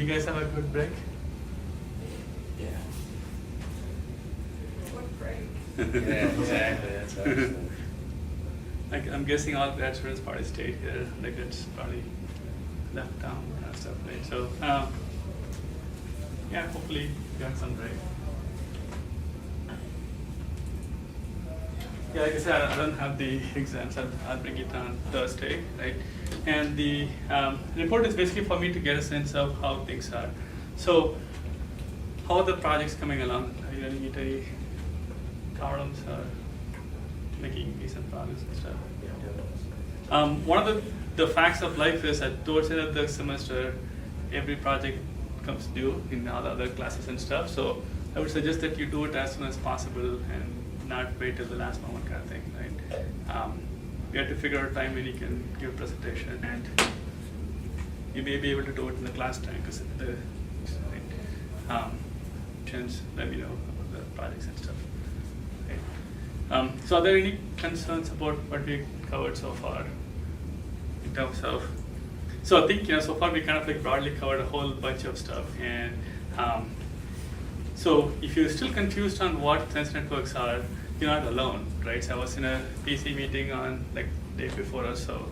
you guys have a good break? Yeah. What break? Yeah, exactly. That's awesome. Like, I'm guessing all grad students probably stayed here. Like, it's probably left town and stuff, right? So, yeah, hopefully you have some break. Yeah, like I said, I don't have the exams. I'll bring it on Thursday, right? And the report is basically for me to get a sense of how things are. So, how are the projects coming along? Are you running into any problems or making decent progress and stuff? One of the facts of life is that towards the end of the semester, every project comes due in all the other classes and stuff. So I would suggest that you do it as soon as possible and not wait till the last moment kind of thing, right? You have to figure out a time when you can give a presentation, and you may be able to do it in the class time because the chance let me know about the projects and stuff. Okay. So are there any concerns about what we covered so far in terms of, so I think, so far we kind of like broadly covered a whole bunch of stuff, and so if you're still confused on what sense networks are, you're not alone, right? So I was in a PC meeting on like day before or so,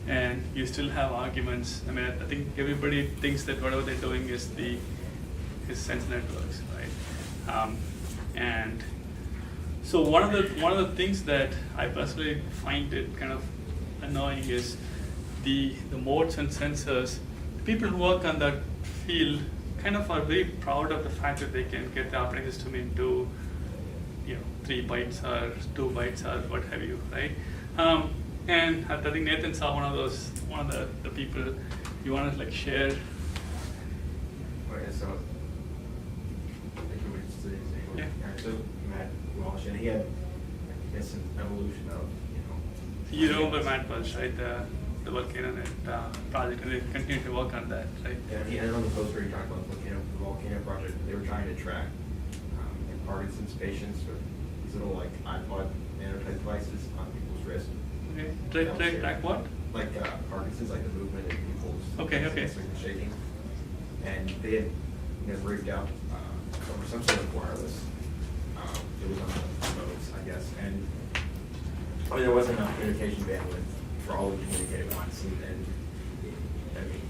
and you still have arguments. I mean, I think everybody thinks that whatever they're doing is sense networks, right? And so one of the things that I personally find it kind of annoying is the modes and sensors. People who work on that field kind of are very proud of the fact that they can get the operating system into 3 bytes or 2 bytes or what have you, right? And I think Nathan saw one of the people. You want to like share? Okay, so Yeah. So Matt Walsh, and he had, I guess, an evolution of, You remember Matt Walsh, right? The volcano project, and they continue to work on that, right? Yeah, and on the poster he talked about the volcano project. They were trying to track Parkinson's patients with these little like iPod nanotype devices on people's wrists. Okay, track what? Like Parkinson's, like the movement in people's Okay. like the shaking. And they had rigged out over some sort of wireless. It was on the modes, I guess, and there wasn't enough communication bandwidth for all of the communicating once. And I mean,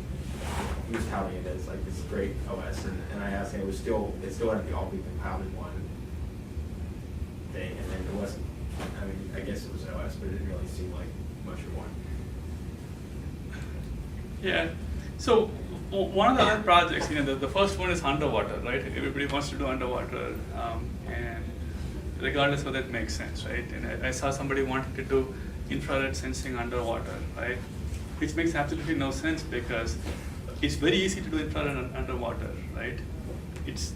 he was touting it as like this great OS, and I asked him, it still had to be all be compiled in one thing, and then it wasn't. I mean, I guess it was OS, but it didn't really seem like much of one. Yeah. So one of the other projects, the first one is underwater, right? Everybody wants to do underwater, and regardless of that makes sense, right? And I saw somebody wanting to do infrared sensing underwater, right? Which makes absolutely no sense because it's very easy to do infrared underwater, right? It's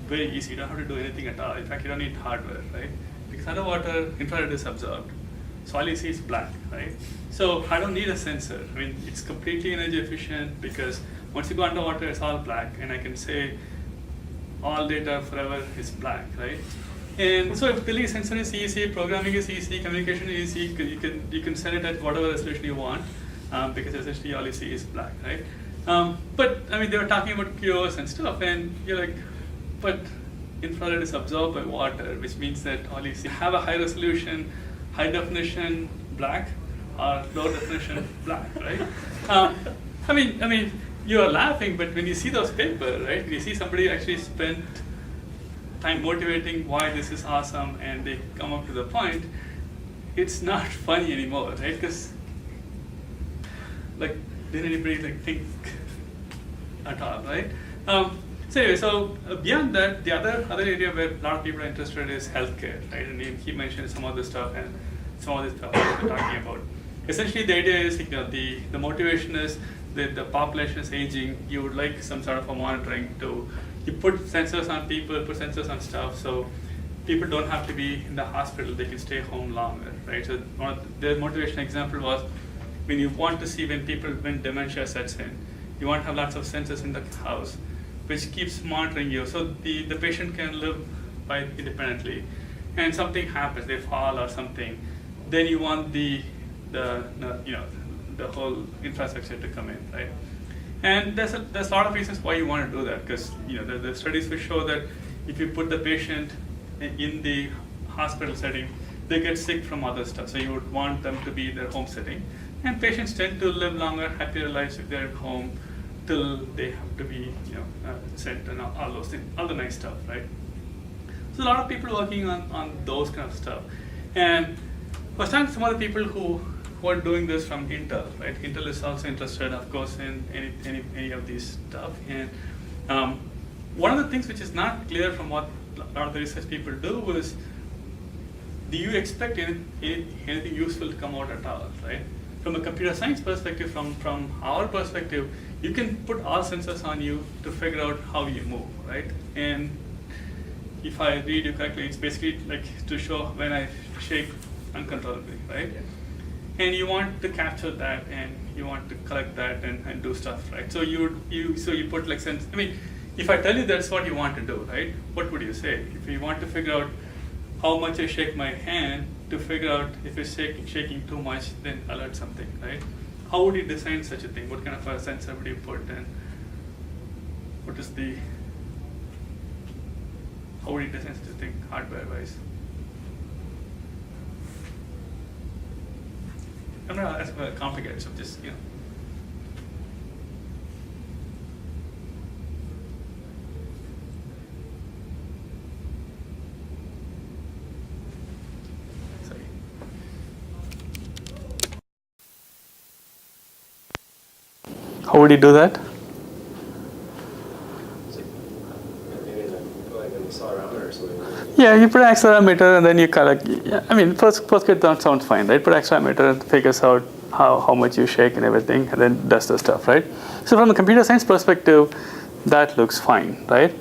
very easy. You don't have to do anything at all. In fact, you don't need hardware, right? Because underwater, infrared is absorbed. So all you see is black, right? So I don't need a sensor. I mean, it's completely energy efficient because once you go underwater, it's all black, and I can say all data forever is black, right? And so if building a sensor is easy, programming is easy, communication is easy, you can set it at whatever resolution you want, because essentially all you see is black, right? But I mean, they were talking about QoS and stuff, and you're like, but infrared is absorbed by water, which means that all you see have a high resolution, high definition black, or low definition black, right? I mean, you are laughing, but when you see those papers, right? When you see somebody actually spent time motivating why this is awesome, and they come up to the point, it's not funny anymore, right? Because, like, did anybody like think at all, right? So anyway, beyond that, the other area where a lot of people are interested is healthcare, right? And he mentioned some of the stuff and some of the stuff we're talking about. Essentially, the idea is the motivation is that the population is aging. You would like some sort of a monitoring to. You put sensors on people, put sensors on stuff, so people don't have to be in the hospital, they can stay home longer, right? So the motivation example was when you want to see when dementia sets in, you want to have lots of sensors in the house, which keeps monitoring you, so the patient can live quite independently. And something happens, they fall or something, then you want the whole infrastructure to come in, right? And there's a lot of reasons why you want to do that, because the studies will show that if you put the patient in the hospital setting, they get sick from other stuff. So you would want them to be in their home setting. And patients tend to live longer, happier lives if they're at home till they have to be sent and all those things, all the nice stuff, right? So a lot of people working on those kind of stuff. And I was talking to some other people who are doing this from Intel, right? Intel is also interested, of course, in any of these stuff. And one of the things which is not clear from what a lot of the research people do is, do you expect anything useful to come out at all, right? From a computer science perspective, from our perspective, you can put all sensors on you to figure out how you move, right? And if I read you correctly, it's basically like to show when I shake uncontrollably, right? Yeah. And you want to capture that, and you want to collect that and do stuff, right? So you put like sense. I mean, if I tell you that's what you want to do, right? What would you say? If you want to figure out how much I shake my hand to figure out if it's shaking too much, then alert something, right? How would you design such a thing? What kind of a sensor would you put, and what is the, how would you design such a thing hardware-wise? I'm not asking about complicated stuff, just, How would you do that? Maybe like an accelerometer or something. Yeah, you put an accelerometer and then you collect. I mean, first get that sounds fine, right? Put an accelerometer, figures out how much you shake and everything, and then does the stuff, right? So from a computer science perspective, that looks fine, right?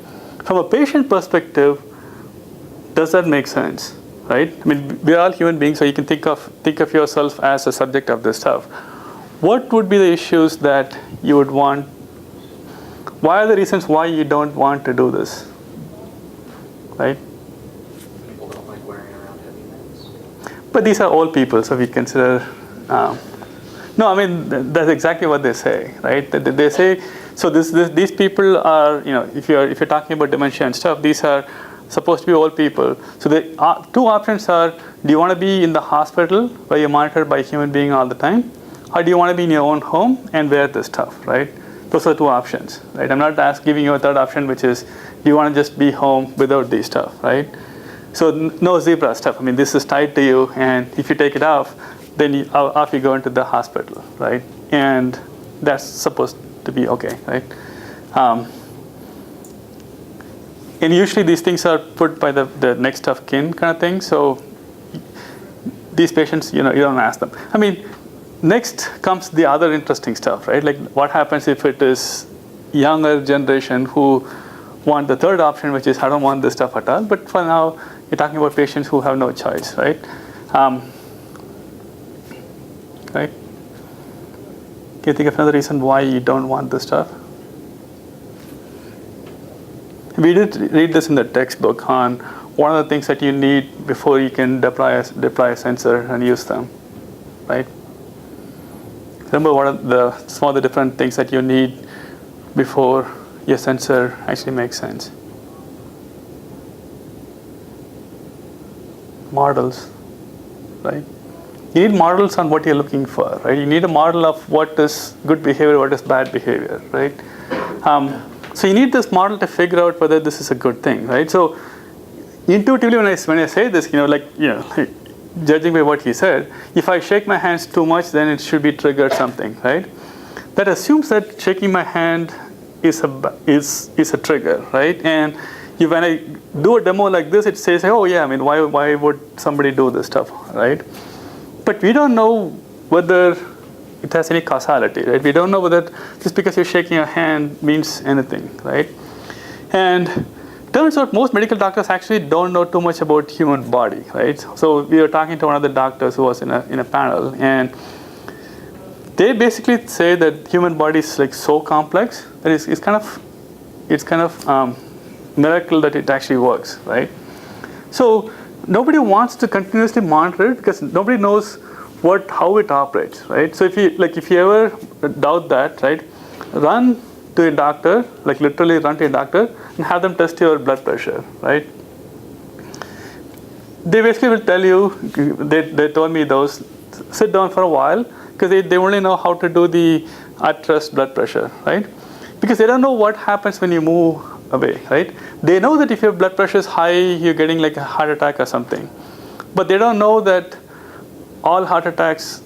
From a patient perspective, does that make sense, right? I mean, we're all human beings, so you can think of yourself as a subject of this stuff. What would be the issues that you would want? Why are the reasons why you don't want to do this, right? People don't like wearing around heavy things. But these are old people, so we consider. No, I mean that's exactly what they say, right? They say so. These people are, if you're talking about dementia and stuff, these are supposed to be old people. So the two options are: do you want to be in the hospital where you're monitored by a human being all the time? Or do you want to be in your own home and wear this stuff, right? Those are two options, right? I'm not giving you a third option, which is, do you want to just be home without these stuff, right? So no zebra stuff. I mean, this is tied to you, and if you take it off, then off you go into the hospital, right? And that's supposed to be okay, right? And usually these things are put by the next of kin kind of thing. So these patients, you don't ask them. I mean, next comes the other interesting stuff, right? Like what happens if it is younger generation who want the third option, which is I don't want this stuff at all. But for now, you're talking about patients who have no choice, right? Right? Can you think of another reason why you don't want this stuff? We did read this in the textbook on one of the things that you need before you can deploy a sensor and use them, right? Remember what some of the different things that you need before your sensor actually makes sense. Models, right? You need models on what you're looking for, right? You need a model of what is good behavior, what is bad behavior, right? So you need this model to figure out whether this is a good thing, right? So intuitively, when I say this, judging by what he said, if I shake my hands too much, then it should be triggered something, right? That assumes that shaking my hand is a trigger, right? And when I do a demo like this, it says, oh yeah, I mean, why would somebody do this stuff, right? But we don't know whether it has any causality, right? We don't know whether just because you're shaking your hand means anything, right? And turns out most medical doctors actually don't know too much about human body, right? So we were talking to one of the doctors who was in a panel, and they basically say that human body is like so complex that it's kind of miracle that it actually works, right? So nobody wants to continuously monitor it because nobody knows how it operates, right? So if you ever doubt that, right, run to a doctor, like literally run to a doctor, and have them test your blood pressure, right? They basically will tell you, they told me those, sit down for a while, because they only know how to do the at rest blood pressure, right? Because they don't know what happens when you move away, right? They know that if your blood pressure is high, you're getting like a heart attack or something. But they don't know that all heart attacks,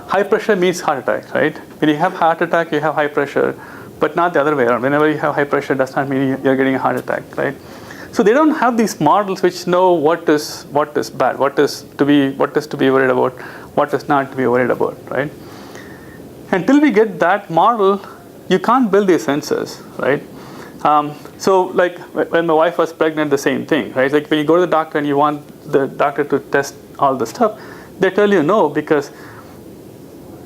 high pressure means heart attack, right? When you have heart attack, you have high pressure, but not the other way around. Whenever you have high pressure, does not mean you're getting a heart attack, right? So they don't have these models which know what is bad, what is to be worried about, what is not to be worried about, right? Until we get that model, you can't build these sensors, right? So like when my wife was pregnant, the same thing, right? Like when you go to the doctor and you want the doctor to test all the stuff, they tell you no, because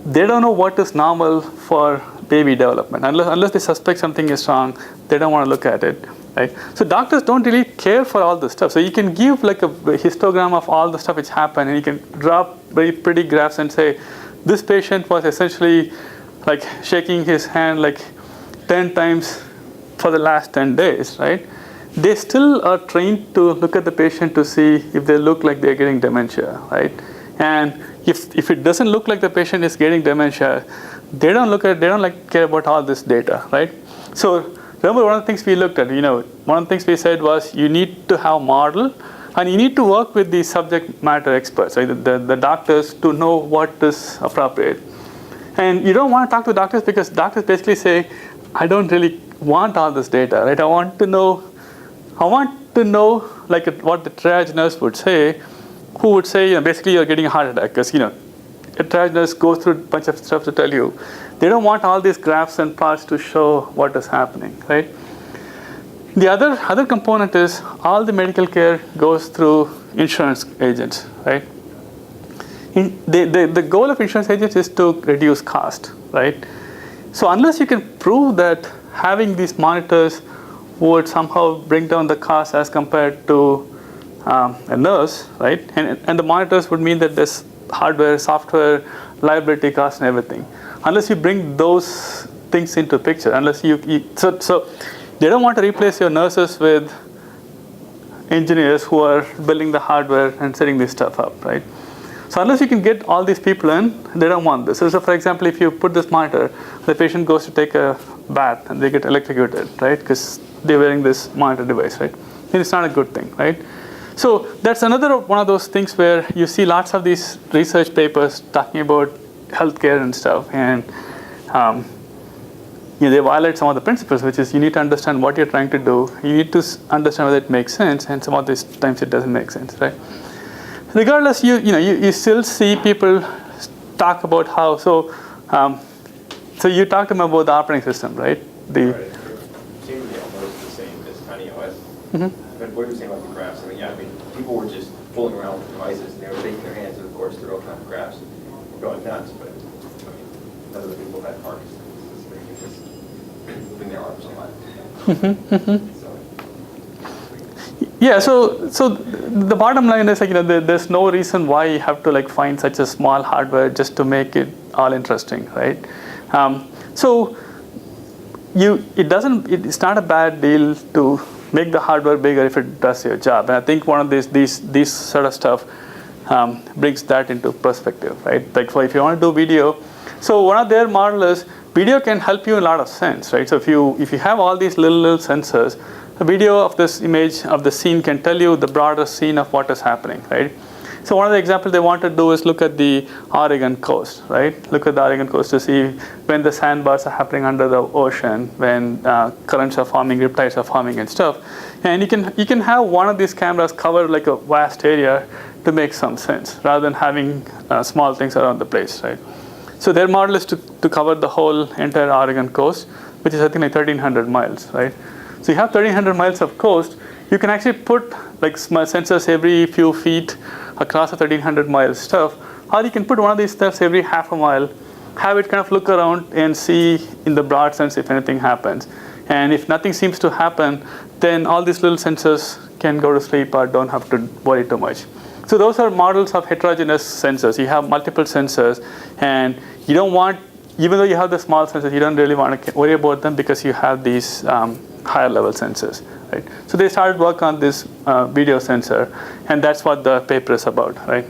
they don't know what is normal for baby development. Unless they suspect something is wrong, they don't want to look at it, right? So doctors don't really care for all this stuff. So you can give like a histogram of all the stuff which happened, and you can drop very pretty graphs and say, this patient was essentially like shaking his hand like 10 times for the last 10 days, right? They still are trained to look at the patient to see if they look like they're getting dementia, right? And if it doesn't look like the patient is getting dementia, they don't care about all this data, right? So remember, one of the things we looked at, one of the things we said was you need to have model, and you need to work with the subject matter experts, right? The doctors, to know what is appropriate. And you don't want to talk to doctors, because doctors basically say, I don't really want all this data, right? I want to know like what the triage nurse would say, who would say, basically you're getting a heart attack, because a triage nurse goes through a bunch of stuff to tell you. They don't want all these graphs and plots to show what is happening, right? The other component is all the medical care goes through insurance agents, right? The goal of insurance agents is to reduce cost, right? So unless you can prove that having these monitors would somehow bring down the cost as compared to a nurse, right? And the monitors would mean that there's hardware, software, liability costs, and everything. Unless you bring those things into picture, so they don't want to replace your nurses with engineers who are building the hardware and setting this stuff up, right? So unless you can get all these people in, they don't want this. So for example, if you put this monitor, the patient goes to take a bath and they get electrocuted, right? Because they're wearing this monitor device, right? And it's not a good thing, right? So that's another one of those things where you see lots of these research papers talking about healthcare and stuff, and they violate some of the principles, which is you need to understand what you're trying to do. You need to understand whether it makes sense, and some of these times it doesn't make sense, right? Regardless, you still see people talk about how. So you talked to them about the operating system, right? Right. It seemed to be almost the same as Tiny OS. Mm-hmm. But what you were saying about the graphs, people were just fooling around with devices, and they were taking their hands, and of course, the real-time graphs were going nuts, but none of the people had hearts. So they were just moving their arms a lot. Mm-hmm. Yeah, so the bottom line is there's no reason why you have to find such a small hardware just to make it all interesting, right? It's not a bad deal to make the hardware bigger if it does your job. And I think one of these sort of stuff brings that into perspective, right? Like if you want to do video, so one of their model is video can help you in a lot of sense, right? So if you have all these little sensors, a video of this image of the scene can tell you the broader scene of what is happening, right? So one of the examples they want to do is look at the Oregon coast, right? Look at the Oregon coast to see when the sandbars are happening under the ocean, when currents are forming, riptides are forming and stuff. And you can have one of these cameras cover like a vast area to make some sense, rather than having small things around the place, right? So their model is to cover the whole entire Oregon coast, which is I think 1,300 miles, right? So you have 1,300 miles of coast. You can actually put sensors every few feet across a 1,300 miles stuff, or you can put one of these stuffs every half a mile, have it kind of look around and see in the broad sense if anything happens. And if nothing seems to happen, then all these little sensors can go to sleep or don't have to worry too much. So those are models of heterogeneous sensors. You have multiple sensors, and you don't want even though you have the small sensors, you don't really want to worry about them because you have these higher level sensors, right? So they started work on this video sensor, and that's what the paper is about, right?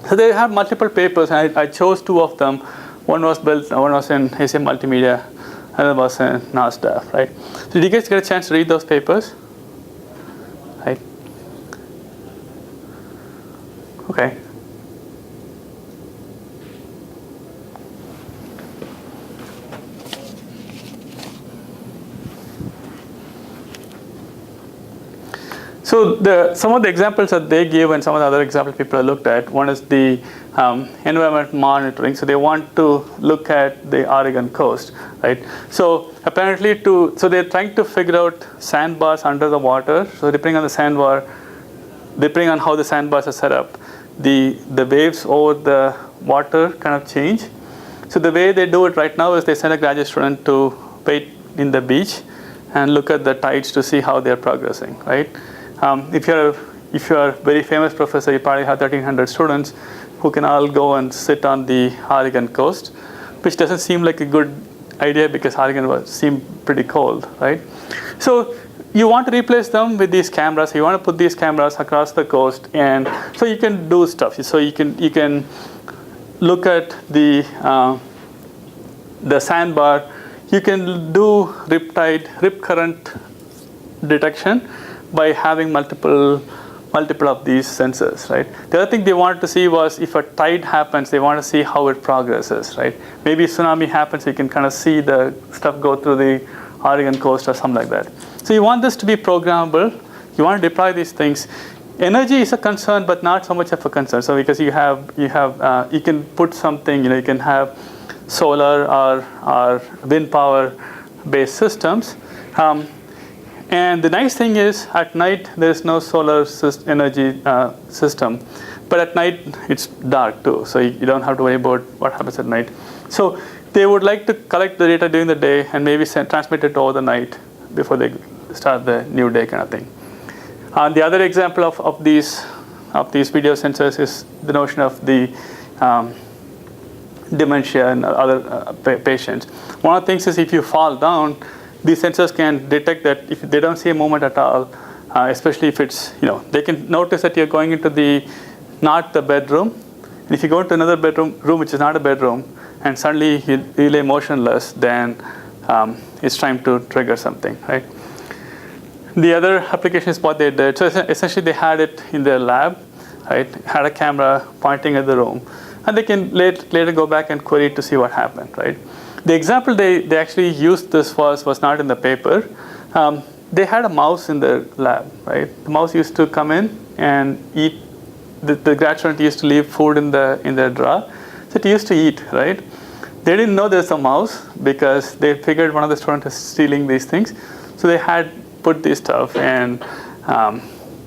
So they have multiple papers, and I chose 2 of them. One was in ACM Multimedia, another was in NASDAQ, right? So did you guys get a chance to read those papers? Right? Okay. So some of the examples that they give and some of the other examples people have looked at, one is the environment monitoring. So they want to look at the Oregon coast, right? So apparently so they're trying to figure out sandbars under the water. So depending on the sandbar, depending on how the sandbars are set up, the waves over the water kind of change. So the way they do it right now is they send a graduate student to wait in the beach and look at the tides to see how they're progressing, right? If you're a very famous professor, you probably have 1,300 students who can all go and sit on the Oregon coast, which doesn't seem like a good idea because Oregon would seem pretty cold, right? So you want to replace them with these cameras. You want to put these cameras across the coast, and so you can do stuff. So you can look at the sandbar. You can do rip current detection by having multiple of these sensors, right? The other thing they wanted to see was if a tide happens, they want to see how it progresses, right? Maybe a tsunami happens, you can kind of see the stuff go through the Oregon coast or something like that. So you want this to be programmable. You want to deploy these things. Energy is a concern, but not so much of a concern. So because you can put something, you can have solar or wind power based systems. And the nice thing is, at night, there's no solar energy system. But at night, it's dark too, so you don't have to worry about what happens at night. So they would like to collect the data during the day and maybe transmit it over the night before they start the new day kind of thing. The other example of these video sensors is the notion of the dementia and other patients. One of the things is if you fall down, these sensors can detect that if they don't see a movement at all, especially if it's, they can notice that you're going into not the bedroom. And if you go into another room which is not a bedroom, and suddenly you lay motionless, then it's time to trigger something, right? The other application is what they did. So essentially they had it in their lab, right? Had a camera pointing at the room. And they can later go back and query to see what happened, right? The example they actually used this was not in the paper. They had a mouse in their lab, right? The mouse used to come in and eat. The grad student used to leave food in their drawer. So it used to eat, right? They didn't know there's a mouse because they figured one of the students is stealing these things. So they had put this stuff, and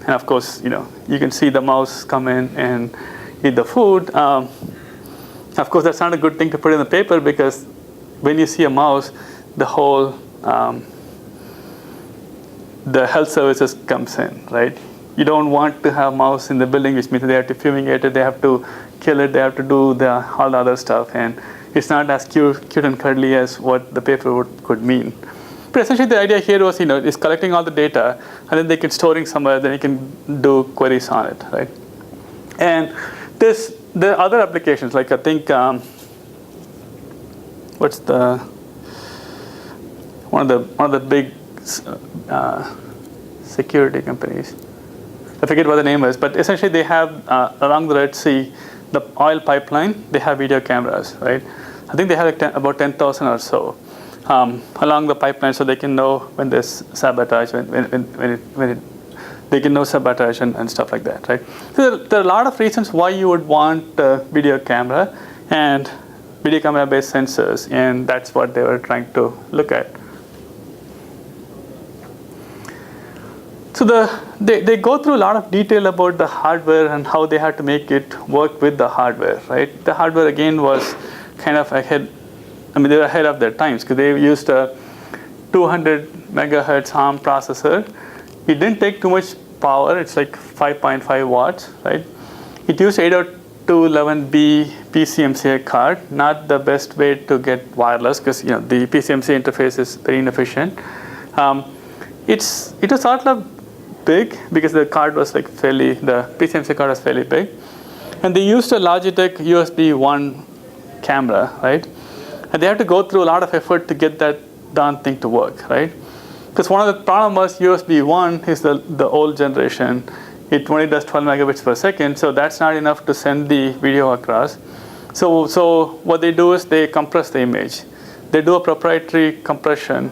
of course, you can see the mouse come in and eat the food. Of course, that's not a good thing to put in the paper because when you see a mouse, the whole the health services comes in, right? You don't want to have mouse in the building, which means they have to fumigate it, they have to kill it, they have to do all the other stuff, and it's not as cute and cuddly as what the paper could mean. But essentially, the idea here was, is collecting all the data, and then they can storing somewhere, then you can do queries on it, right? And the other applications, like I think, what's one of the big security companies? I forget what the name is, but essentially they have along the Red Sea, the oil pipeline. They have video cameras, right? I think they have about 10,000 or so along the pipeline, so they can know when there's sabotage, they can know sabotage and stuff like that, right? So there are a lot of reasons why you would want a video camera and video camera based sensors, and that's what they were trying to look at. So they go through a lot of detail about the hardware and how they had to make it work with the hardware, right? The hardware again was kind of ahead. I mean, they were ahead of their times because they used a 200 megahertz ARM processor. It didn't take too much power. It's like 5.5 watts, right? It used 802 211B PCMCI card, not the best way to get wireless because the PCMCI interface is very inefficient. It was sort of big because the card was the PCMCI card was fairly big, and they used a Logitech USB 1 camera, right? And they had to go through a lot of effort to get that darn thing to work, right? Because one of the problems was USB 1 is the old generation. It only does 12 megabits per second, so that's not enough to send the video across. So what they do is they compress the image. They do a proprietary compression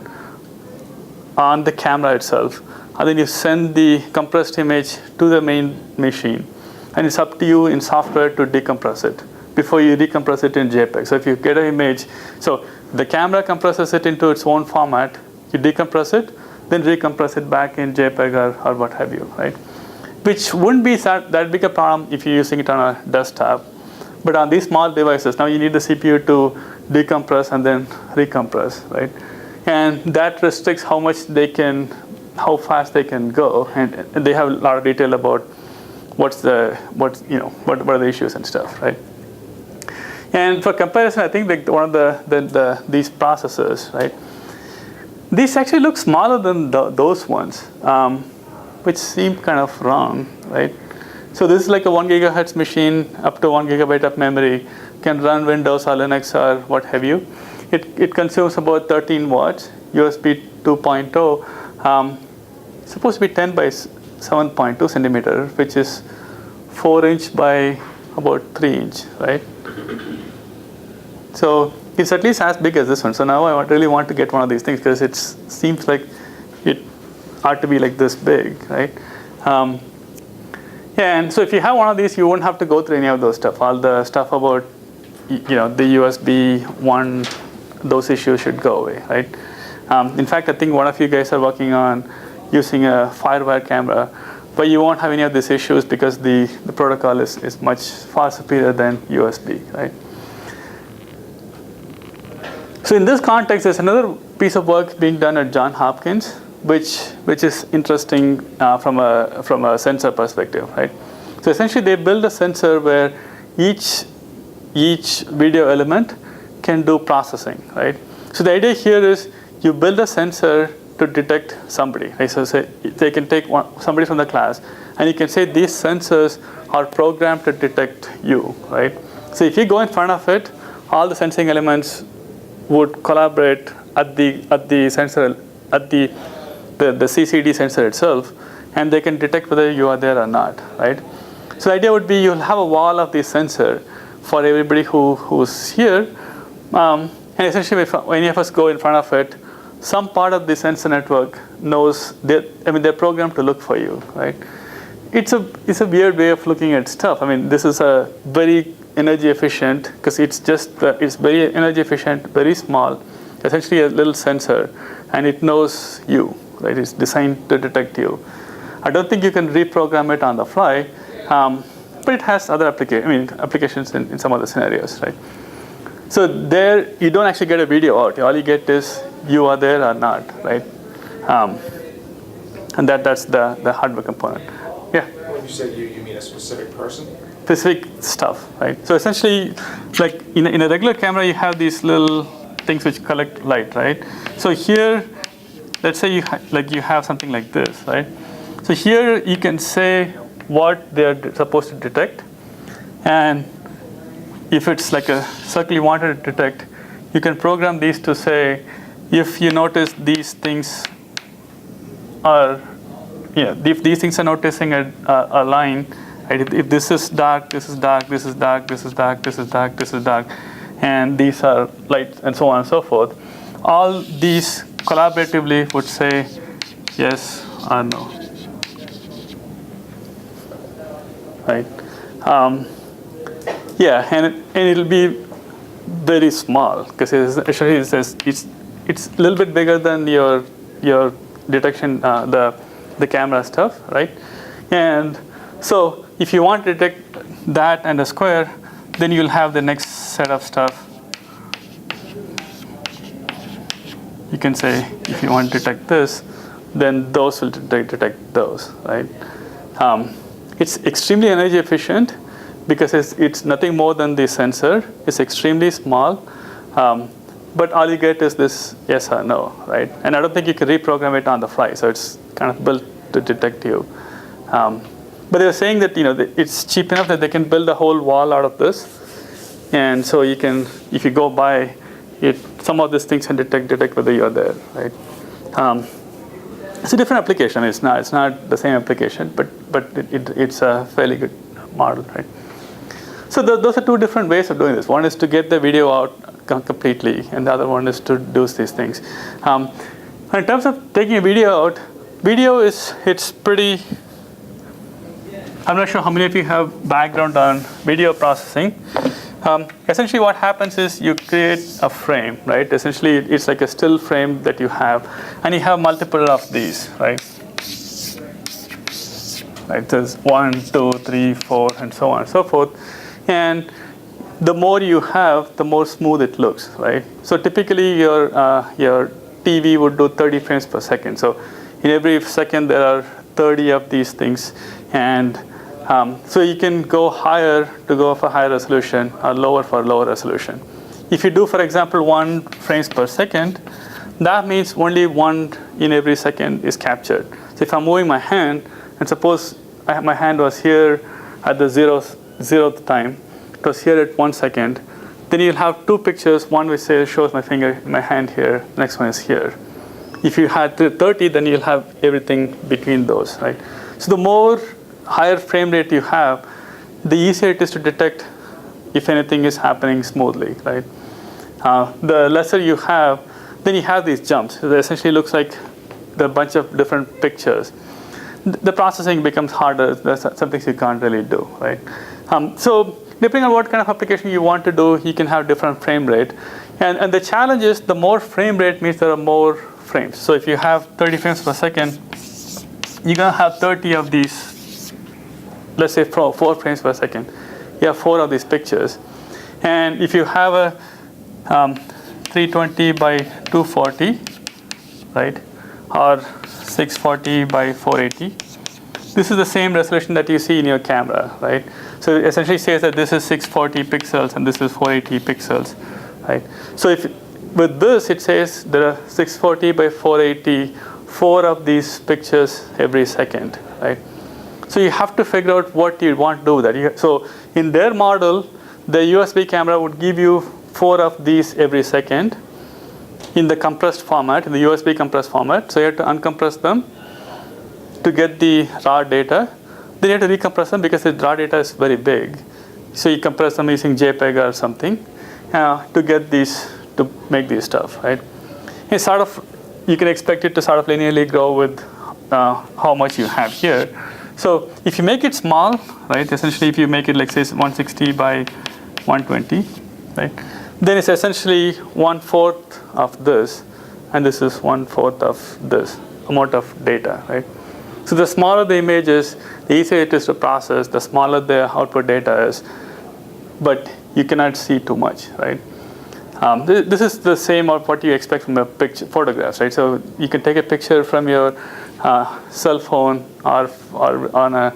on the camera itself, and then you send the compressed image to the main machine. And it's up to you in software to decompress it before you decompress it in JPEG. So if you get an image, so the camera compresses it into its own format, you decompress it, then recompress it back in JPEG or what have you, right? Which wouldn't be that big a problem if you're using it on a desktop. But on these small devices, now you need the CPU to decompress and then recompress, right? And that restricts how fast they can go. And they have a lot of detail about what are the issues and stuff, right? And for comparison, I think one of these processors, right? These actually look smaller than those ones, which seem kind of wrong, right? So this is like a 1 gigahertz machine, up to 1 gigabyte of memory, can run Windows or Linux or what have you. It consumes about 13 watts, USB 2.0, supposed to be 10 by 7.2 centimeter, which is 4 inch by about 3 inch, right? So it's at least as big as this one. So now I really want to get one of these things because it seems like it ought to be like this big, right? And so if you have one of these, you won't have to go through any of those stuff. All the stuff about the USB 1, those issues should go away, right? In fact, I think one of you guys are working on using a FireWire camera, but you won't have any of these issues because the protocol is far superior than USB, right? So in this context, there's another piece of work being done at Johns Hopkins, which is interesting from a sensor perspective, right? So essentially, they build a sensor where each video element can do processing, right? So the idea here is you build a sensor to detect somebody, right? So say they can take somebody from the class, and you can say these sensors are programmed to detect you, right? So if you go in front of it, all the sensing elements would collaborate at the sensor, at the CCD sensor itself, and they can detect whether you are there or not, right? So the idea would be you'll have a wall of the sensor for everybody who's here, and essentially if any of us go in front of it, some part of the sensor network knows they're programmed to look for you, right? It's a weird way of looking at stuff. I mean, this is a very energy efficient because it's very energy efficient, very small, essentially a little sensor, and it knows you, right? It's designed to detect you. I don't think you can reprogram it on the fly, but it has other applications in some other scenarios, right? So there, you don't actually get a video out. All you get is you are there or not, right? And that's the hardware component. Yeah. When you say you mean a specific person? Specific stuff, right? So essentially, like in a regular camera, you have these little things which collect light, right? So here, let's say you have something like this, right? So here you can say what they're supposed to detect, and if it's like a circle you wanted to detect, you can program these to say, if you notice these things are, if these things are noticing a line, right? If this is dark, this is dark, this is dark, this is dark, this is dark, this is dark, and these are light, and so on and so forth, all these collaboratively would say yes or no, right? And it'll be very small because it's a little bit bigger than your detection, the camera stuff, right? And so if you want to detect that and a square, then you'll have the next set of stuff. You can say if you want to detect this, then those will detect those, right? It's extremely energy efficient, because it's nothing more than the sensor. It's extremely small, but all you get is this yes or no, right? And I don't think you can reprogram it on the fly, so it's kind of built to detect you. But they were saying that it's cheap enough that they can build a whole wall out of this, and so you can, if you go by it, some of these things can detect whether you're there, right? It's a different application. It's not the same application, but it's a fairly good model, right? So those are two different ways of doing this. One is to get the video out completely, and the other one is to do these things. In terms of taking a video out, it's pretty. I'm not sure how many of you have background on video processing. Essentially what happens is you create a frame, right? Essentially it's like a still frame that you have, and you have multiple of these, right? Right, there's 1, 2, 3, 4, and so on and so forth. And the more you have, the more smooth it looks, right? So typically your TV would do 30 frames per second. So in every second there are 30 of these things, and so you can go higher to go for higher resolution, or lower for lower resolution. If you do, for example, 1 frames per second, that means only 1 in every second is captured. So if I'm moving my hand, and suppose my hand was here at the zeroth time, it was here at 1 second, then you'll have 2 pictures, one which shows my hand here, next one is here. If you had 30, then you'll have everything between those, right? So the more higher frame rate you have, the easier it is to detect if anything is happening smoothly, right? The lesser you have, then you have these jumps. So it essentially looks like a bunch of different pictures. The processing becomes harder. There's some things you can't really do, right? So depending on what kind of application you want to do, you can have different frame rate. And the challenge is the more frame rate means there are more frames. So if you have 30 frames per second, you're going to have 30 of these, let's say 4 frames per second. You have 4 of these pictures. And if you have a 320 by 240, right, or 640 by 480, this is the same resolution that you see in your camera, right? So it essentially says that this is 640 pixels and this is 480 pixels, right? So with this, it says there are 640 by 480, 4 of these pictures every second, right? So you have to figure out what you want to do with that. So in their model, the USB camera would give you 4 of these every second in the compressed format, in the USB compressed format. So you have to uncompress them to get the raw data. Then you have to recompress them because the raw data is very big. So you compress them using JPEG or something to get these, to make these stuff, right? It's sort of, you can expect it to sort of linearly grow with how much you have here. So if you make it small, right, essentially if you make it like say 160 by 120, right, then it's essentially 1/4 of this, and this is 1/4 of this amount of data, right? So the smaller the image is, the easier it is to process, the smaller the output data is, but you cannot see too much, right? This is the same of what you expect from a picture, photographs, right? So you can take a picture from your cell phone or on a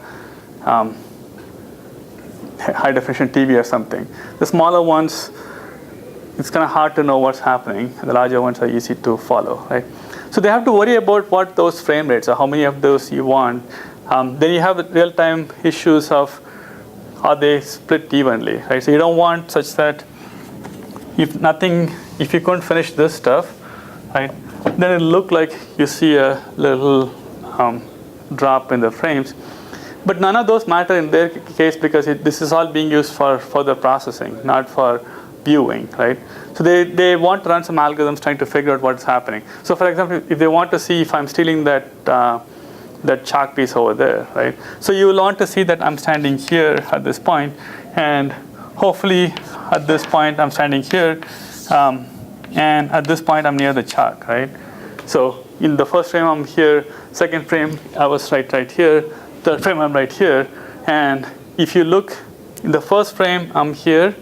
high definition TV or something. The smaller ones, it's kind of hard to know what's happening. The larger ones are easy to follow, right? So they have to worry about what those frame rates are, how many of those you want. Then you have real-time issues of are they split evenly, right? So you don't want such that if you couldn't finish this stuff, right, then it'll look like you see a little drop in the frames. But none of those matter in their case because this is all being used for further processing, not for viewing, right? So they want to run some algorithms trying to figure out what's happening. So for example, if they want to see if I'm stealing that chalk piece over there, right? So you will want to see that I'm standing here at this point, and hopefully at this point I'm standing here, and at this point I'm near the chalk, right? So in the first frame I'm here, second frame I was right here, third frame I'm right here, and if you look in the first frame I'm here,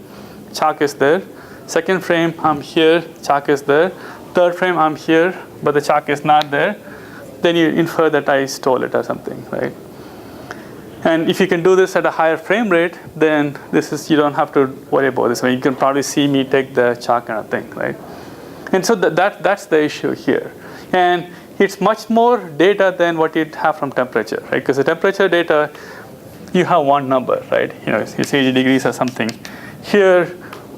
chalk is there. Second frame, I'm here, chalk is there. Third frame, I'm here, but the chalk is not there. Then you infer that I stole it or something, right? And if you can do this at a higher frame rate, then you don't have to worry about this. I mean, you can probably see me take the chalk kind of thing, right? And so that's the issue here. And it's much more data than what you'd have from temperature, right? Because the temperature data, you have one number, right? You say 80 degrees or something. Here,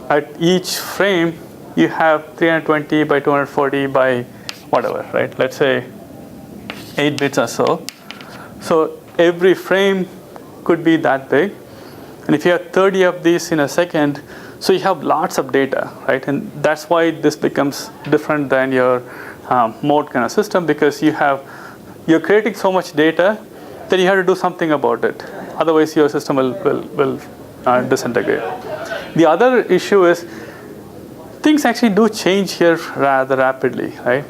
at each frame, you have 320 by 240 by whatever, right? Let's say 8 bits or so. So every frame could be that big. And if you have 30 of these in a second, so you have lots of data, right? And that's why this becomes different than your mode kind of system, because you're creating so much data that you have to do something about it. Otherwise, your system will disintegrate. The other issue is things actually do change here rather rapidly, right?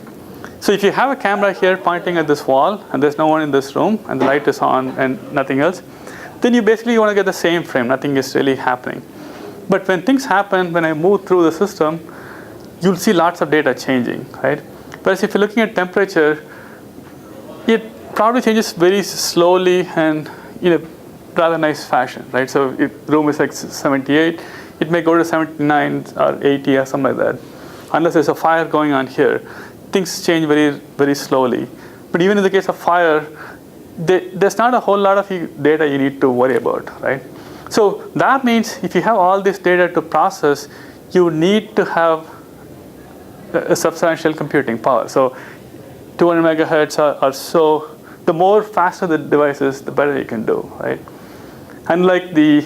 So if you have a camera here pointing at this wall, and there's no one in this room, and the light is on and nothing else, then you basically want to get the same frame. Nothing is really happening. But when things happen, when I move through the system, you'll see lots of data changing, right? Whereas if you're looking at temperature, it probably changes very slowly and in a rather nice fashion, right? So if room is like 78, it may go to 79 or 80 or something like that. Unless there's a fire going on here, things change very, very slowly. But even in the case of fire, there's not a whole lot of data you need to worry about, right? So that means if you have all this data to process, you need to have a substantial computing power. So 200 megahertz or so, the more faster the device is, the better you can do, right?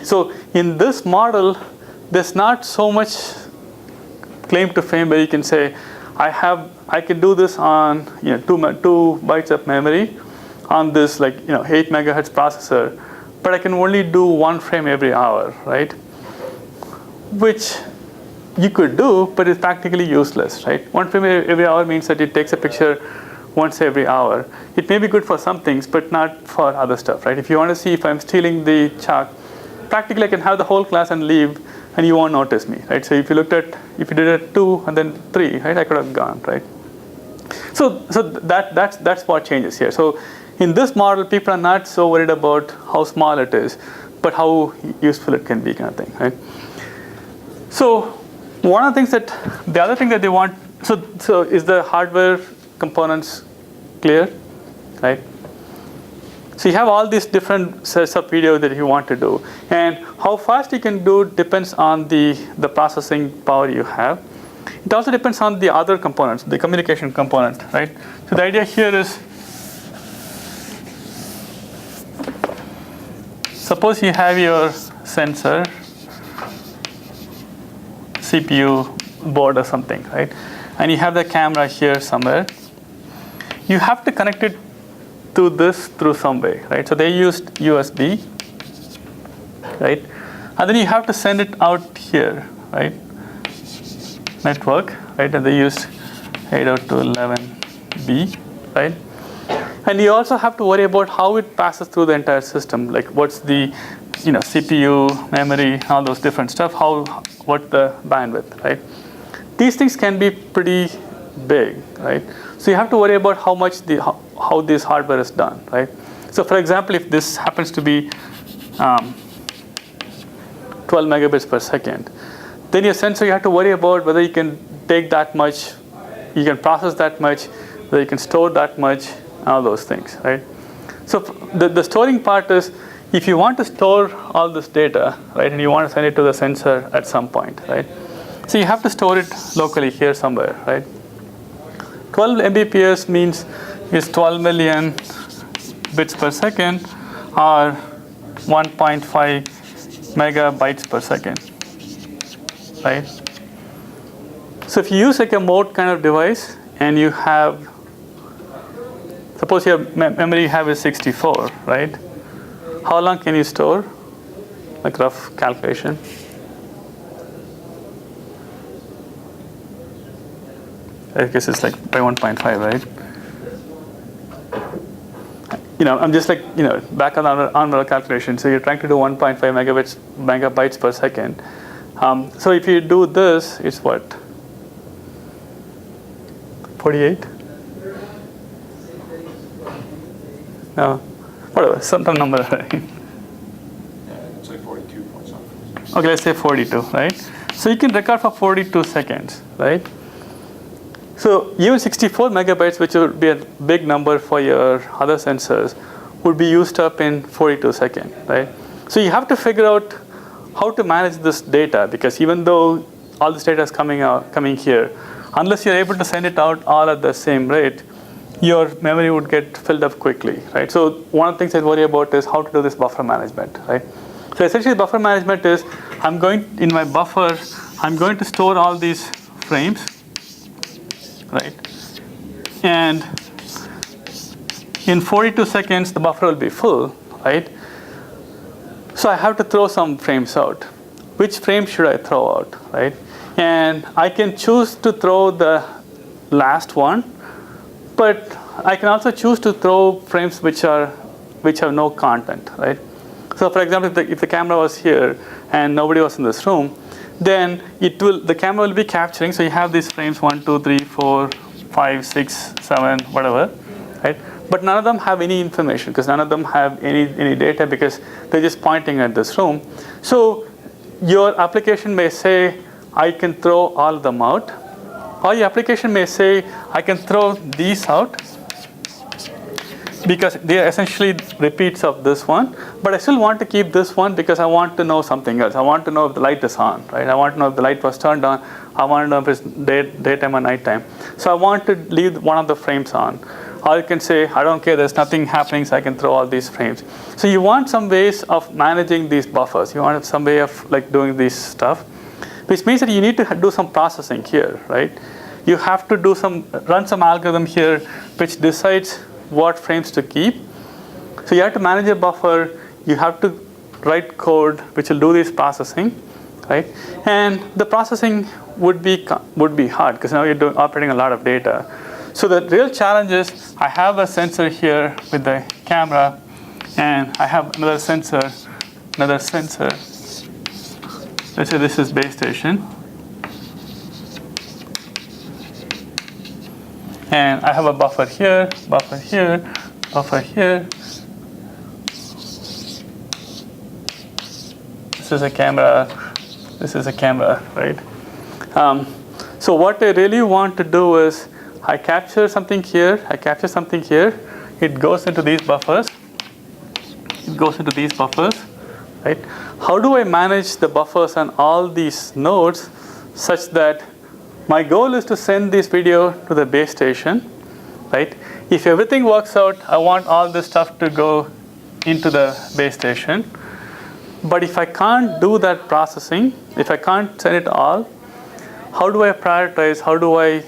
So in this model, there's not so much claim to fame where you can say, I can do this on 2 bytes of memory on this 8 megahertz processor, but I can only do one frame every hour, right? Which you could do, but it's practically useless, right? One frame every hour means that it takes a picture once every hour. It may be good for some things, but not for other stuff, right? If you want to see if I'm stealing the chalk, practically I can have the whole class and leave, and you won't notice me, right? So if you did it 2 and then 3, right, I could have gone, right? So that's what changes here. So in this model, people are not so worried about how small it is, but how useful it can be, kind of thing, right? So the other thing that they want, so is the hardware components clear, right? So you have all these different sets of video that you want to do, and how fast you can do depends on the processing power you have. It also depends on the other components, the communication component, right? So the idea here is, suppose you have your sensor, CPU board or something, right? And you have the camera here somewhere. You have to connect it to this through some way, right? So they used USB, right? And then you have to send it out here, right? Network, right? And they used 802.11b, right? And you also have to worry about how it passes through the entire system, like what's the CPU, memory, all those different stuff, what the bandwidth, right? These things can be pretty big, right? So you have to worry about how this hardware is done, right? So for example, if this happens to be 12 megabits per second, then your sensor, you have to worry about whether you can take that much, you can process that much, whether you can store that much, all those things, right? So the storing part is, if you want to store all this data, right, and you want to send it to the sensor at some point, right? So you have to store it locally here somewhere, right? 12 Mbps means is 12 million bits per second, or 1.5 megabytes per second, right? So if you use like a mode kind of device, and you have, suppose your memory you have is 64, right? How long can you store? Like rough calculation. I guess it's like by 1.5, right? I'm just like, back on the envelope calculation. So you're trying to do 1.5 megabytes per second. So if you do this, it's what? 48? No, whatever, some number, right? Okay, let's say 42, right? So you can record for 42 seconds, right? So even 64 megabytes, which would be a big number for your other sensors, would be used up in 42 seconds, right? So you have to figure out how to manage this data, because even though all this data is coming here, unless you're able to send it out all at the same rate, your memory would get filled up quickly, right? So one of the things I worry about is how to do this buffer management, right? So essentially buffer management is, in my buffer, I'm going to store all these frames, right? And in 42 seconds, the buffer will be full, right? So I have to throw some frames out. Which frame should I throw out, right? And I can choose to throw the last one, but I can also choose to throw frames which have no content, right? So for example, if the camera was here and nobody was in this room, then the camera will be capturing. So you have these frames 1, 2, 3, 4, 5, 6, 7, whatever, right? But none of them have any information, because none of them have any data, because they're just pointing at this room. So your application may say, I can throw all of them out. Or your application may say, I can throw these out, because they are essentially repeats of this one. But I still want to keep this one, because I want to know something else. I want to know if the light is on, right? I want to know if the light was turned on. I want to know if it's daytime or nighttime. So I want to leave one of the frames on. Or you can say, I don't care, there's nothing happening, so I can throw all these frames. So you want some ways of managing these buffers. You want some way of doing this stuff, which means that you need to do some processing here, right? You have to run some algorithm here which decides what frames to keep. So you have to manage a buffer. You have to write code which will do this processing, right? And the processing would be hard, because now you're operating a lot of data. So the real challenge is, I have a sensor here with the camera, and I have another sensor. Let's say this is base station. And I have a buffer here, buffer here, buffer here. This is a camera, right? So what I really want to do is, I capture something here, it goes into these buffers. Right? How do I manage the buffers on all these nodes such that my goal is to send this video to the base station, right? If everything works out, I want all this stuff to go into the base station. But if I can't do that processing, if I can't send it all, how do I prioritize? How do I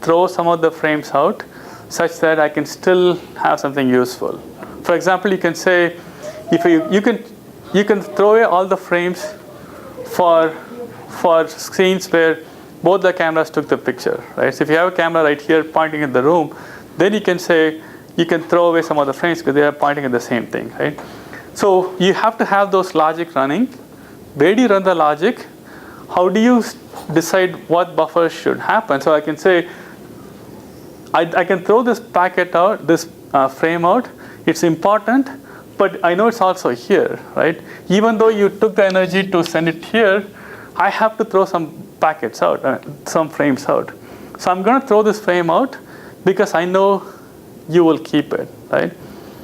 throw some of the frames out such that I can still have something useful? For example, you can say, if you can throw away all the frames for scenes where both the cameras took the picture, right? So if you have a camera right here pointing at the room, then you can say, you can throw away some of the frames because they are pointing at the same thing, right? So you have to have those logic running. Where do you run the logic? How do you decide what buffers should happen? So I can say, I can throw this packet out, this frame out. It's important, but I know it's also here, right? Even though you took the energy to send it here, I have to throw some packets out, some frames out. So I'm going to throw this frame out because I know you will keep it, right?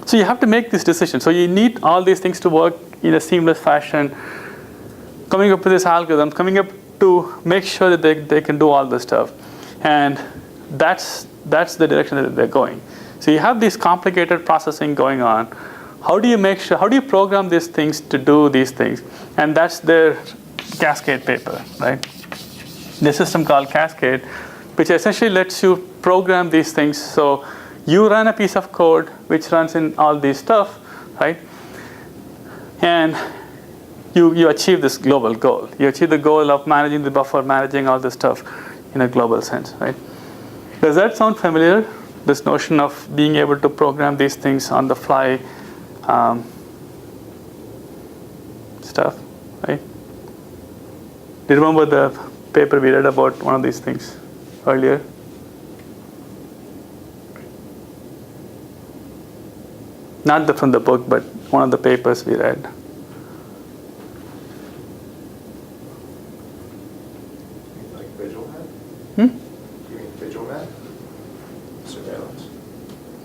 So you have to make this decision. So you need all these things to work in a seamless fashion, coming up with this algorithm, coming up to make sure that they can do all this stuff. And that's the direction that they're going. So you have this complicated processing going on. How do you program these things to do these things? And that's their Cascade paper, right? The system called Cascade, which essentially lets you program these things. So you run a piece of code which runs in all this stuff, right? And you achieve this global goal. You achieve the goal of managing the buffer, managing all this stuff in a global sense, right? Does that sound familiar? This notion of being able to program these things on the fly stuff, right? Do you remember the paper we read about one of these things earlier? Not from the book, but one of the papers we read.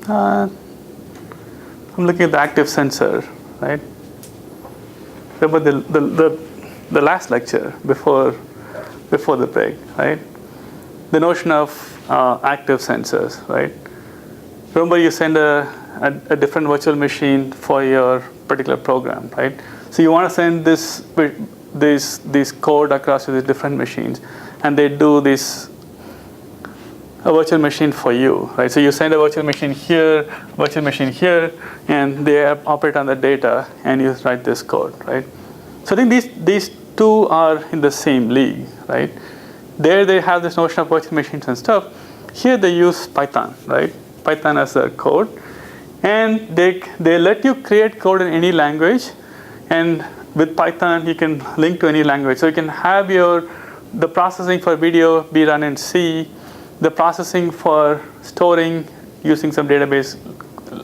I'm looking at the active sensor, right? Remember the last lecture before the break, right? The notion of active sensors, right? Remember you send a different virtual machine for your particular program, right? So you want to send this code across to these different machines, and they do this a virtual machine for you, right? So you send a virtual machine here, and they operate on the data, and you write this code, right? So I think these two are in the same league, right? There they have this notion of virtual machines and stuff. Here they use Python, right? Python as their code, and they let you create code in any language, and with Python you can link to any language. So you can have the processing for video be run in C, the processing for storing using some database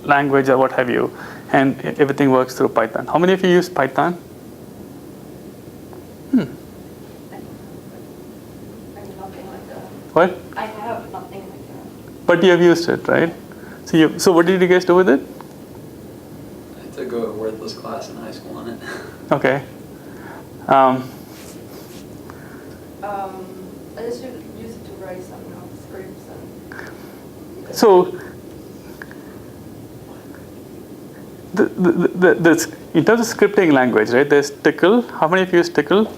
language or what have you, and everything works through Python. How many of you use Python? Nothing like that. What? I have nothing like that. But you have used it, right? So what did you guys do with it? I had to go to a worthless class in high school on it. Okay. I just use it to write some scripts and. So in terms of scripting language, right? There's Tickle. How many of you use Tickle?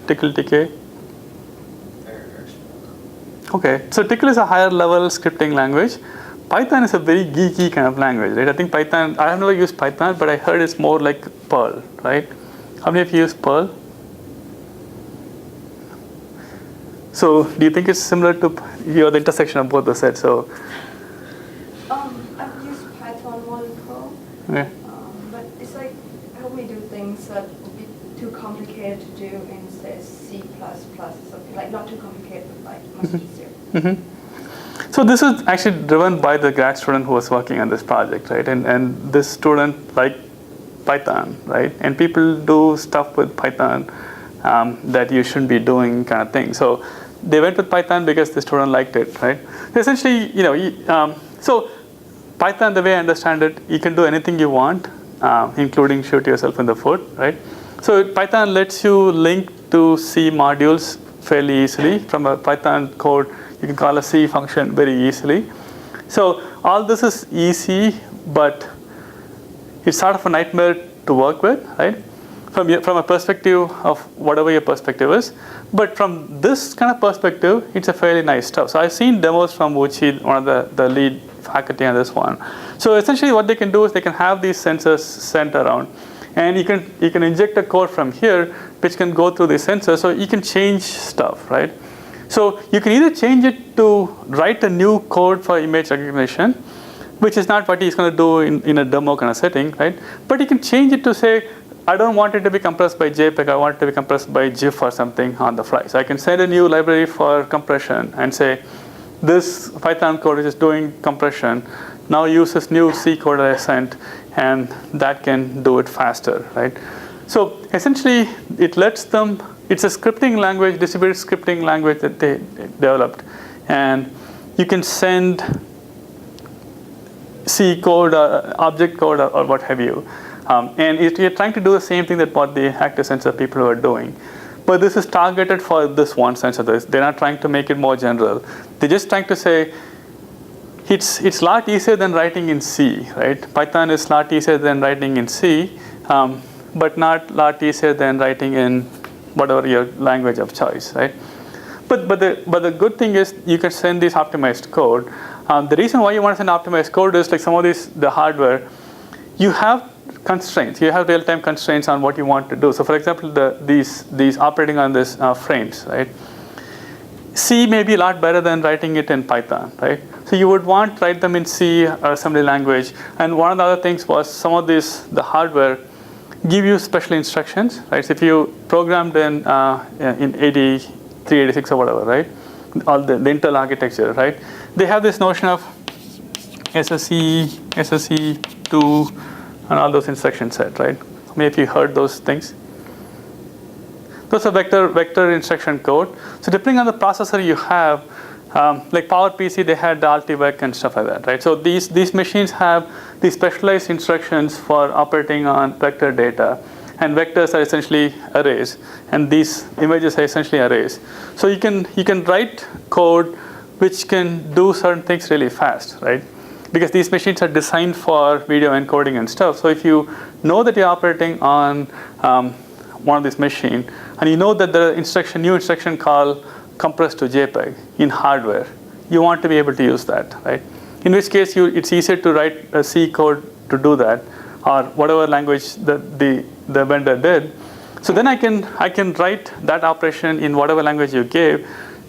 Tickle TK. Okay, so Tickle is a higher level scripting language. Python is a very geeky kind of language, right? I think Python, I have never used Python, but I heard it's more like Perl, right? How many of you use Perl? So do you think it's similar to, you're the intersection of both the sets, so. I've used Python 1 Pro, Okay. but it's like help me do things that would be too complicated to do in say C++ or something, like not too complicated, but like much easier. Mm-hmm. So this is actually driven by the grad student who was working on this project, right? And this student liked Python, right? And people do stuff with Python that you shouldn't be doing, kind of thing. So they went with Python because the student liked it, right? Essentially, so Python, the way I understand it, you can do anything you want, including shoot yourself in the foot, right? So Python lets you link to C modules fairly easily. From a Python code, you can call a C function very easily. So all this is easy, but it's sort of a nightmare to work with, right? From a perspective of whatever your perspective is. But from this kind of perspective, it's a fairly nice stuff. So I've seen demos from Wuchi, one of the lead faculty on this one. So essentially what they can do is they can have these sensors sent around. And you can inject a code from here, which can go through the sensor. So you can change stuff, right? So you can either change it to write a new code for image recognition, which is not what he's going to do in a demo kind of setting, right? But you can change it to say, I don't want it to be compressed by JPEG, I want it to be compressed by GIF or something on the fly. So I can send a new library for compression and say, this Python code is just doing compression. Now use this new C code that I sent, and that can do it faster, right? So essentially, it lets them, it's a scripting language, distributed scripting language that they developed. And you can send C code, object code, or what have you. And you're trying to do the same thing that what the active sensor people are doing. But this is targeted for this one sensor. They're not trying to make it more general. They're just trying to say, it's a lot easier than writing in C, right? Python is a lot easier than writing in C, but not a lot easier than writing in whatever your language of choice, right? But the good thing is you can send this optimized code. The reason why you want to send optimized code is like some of the hardware, you have constraints. You have real-time constraints on what you want to do. So for example, these operating on this frames, right? C may be a lot better than writing it in Python, right? So you would want to write them in C or assembly language. And one of the other things was some of the hardware give you special instructions, right? So if you programmed in 83, 86 or whatever, right? All the Intel architecture, right? They have this notion of SSE, SSE2, and all those instruction set, right? Maybe you heard those things. Those are vector instruction code. So depending on the processor you have, like PowerPC, they had the AltiVec and stuff like that, right? So these machines have these specialized instructions for operating on vector data, and vectors are essentially arrays, and these images are essentially arrays. So you can write code which can do certain things really fast, right? Because these machines are designed for video encoding and stuff. So if you know that you're operating on one of these machines, and you know that the new instruction call compressed to JPEG in hardware, you want to be able to use that, right? In which case, it's easier to write a C code to do that, or whatever language that the vendor did. So then I can write that operation in whatever language you gave,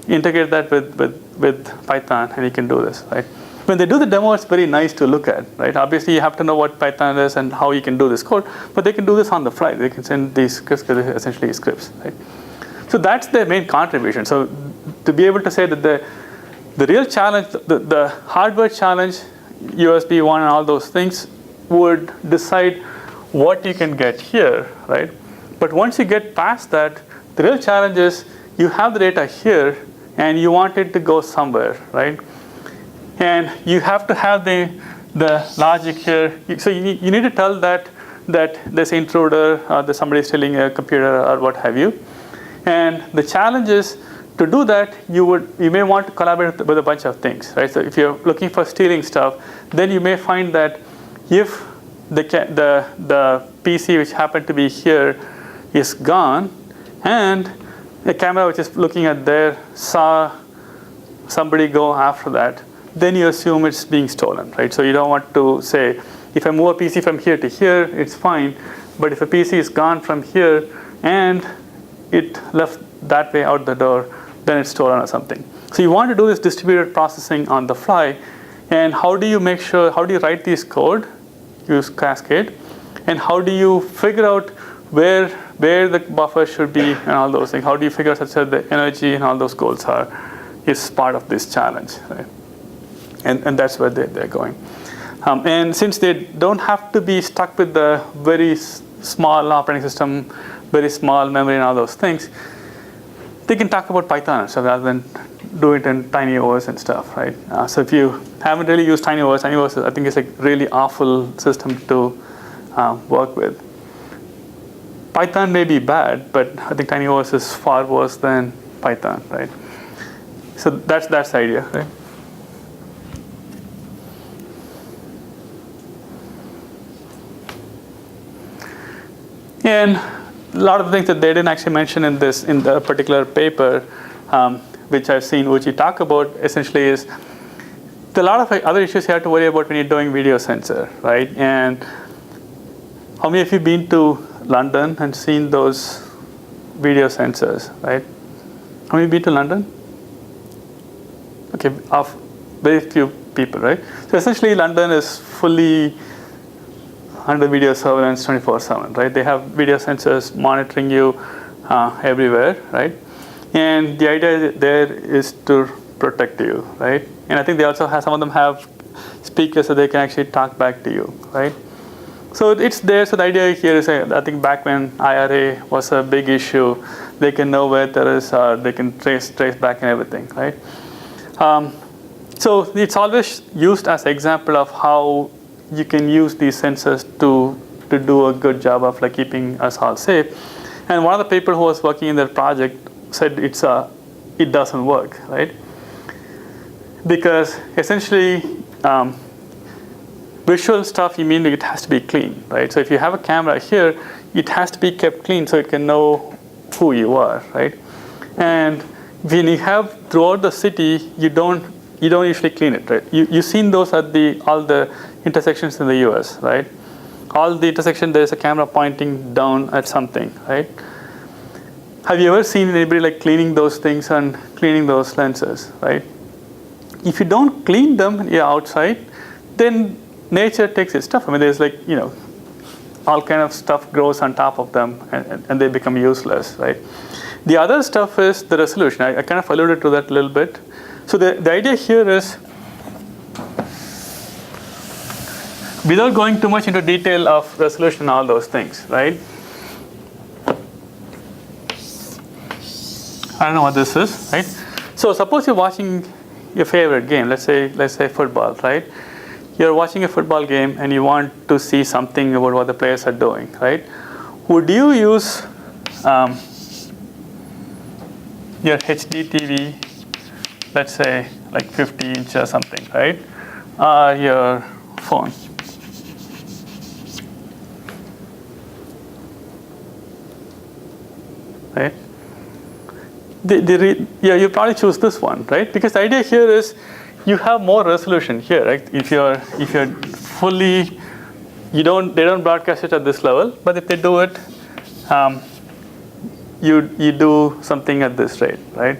integrate that with Python, and you can do this, right? When they do the demo, it's very nice to look at, right? Obviously, you have to know what Python is and how you can do this code, but they can do this on the fly. They can send these scripts, essentially scripts, right? So that's their main contribution. So to be able to say that the real challenge, the hardware challenge, USB 1 and all those things would decide what you can get here, right? But once you get past that, the real challenge is you have the data here and you want it to go somewhere, right? And you have to have the logic here. So you need to tell that there's an intruder, or that somebody's stealing a computer or what have you. And the challenge is to do that, you may want to collaborate with a bunch of things, right? So if you're looking for stealing stuff, then you may find that if the PC which happened to be here is gone, and a camera which is looking at there saw somebody go after that, then you assume it's being stolen, right? So you don't want to say, if I move a PC from here to here, it's fine. But if a PC is gone from here and it left that way out the door, then it's stolen or something. So you want to do this distributed processing on the fly. And how do you write these code? Use Cascade. And how do you figure out where the buffer should be and all those things? How do you figure out such that the energy and all those goals is part of this challenge, right? And that's where they're going. And since they don't have to be stuck with the very small operating system, very small memory and all those things, they can talk about Python and stuff rather than do it in TinyOS and stuff, right? So if you haven't really used TinyOS, I think it's a really awful system to work with. Python may be bad, but I think TinyOS is far worse than Python, right? So that's the idea, right? And a lot of the things that they didn't actually mention in the particular paper, which I've seen Uchi talk about, essentially is a lot of other issues you have to worry about when you're doing video sensor, right? And how many of you been to London and seen those video sensors, right? How many been to London? Okay, of very few people, right? So essentially, London is fully under video surveillance 24/7, right? They have video sensors monitoring you everywhere, right? And the idea there is to protect you, right? And I think they also have, some of them have speakers so they can actually talk back to you, right? So it's there. So the idea here is, I think back when IRA was a big issue, they can know where terrorists are, they can trace back and everything, right? So it's always used as an example of how you can use these sensors to do a good job of like keeping us all safe. And one of the people who was working in their project said it doesn't work, right? Because essentially, visual stuff, you mean it has to be clean, right? So if you have a camera here, it has to be kept clean so it can know who you are, right? And when you have throughout the city, you don't usually clean it, right? You've seen those at all the intersections in the US, right? All the intersection, there's a camera pointing down at something, right? Have you ever seen anybody like cleaning those things and cleaning those lenses, right? If you don't clean them outside, then nature takes its stuff. I mean, there's like, all kind of stuff grows on top of them and they become useless, right? The other stuff is the resolution. I kind of alluded to that a little bit. So the idea here is, without going too much into detail of resolution and all those things, right? I don't know what this is, right? So suppose you're watching your favorite game, let's say football, right? You're watching a football game and you want to see something about what the players are doing, right? Would you use your HD TV, let's say like 50 inch or something, right? Or your phone? Right? You probably choose this one, right? Because the idea here is you have more resolution here, right? If you're fully, they don't broadcast it at this level, but if they do it, you do something at this rate, right?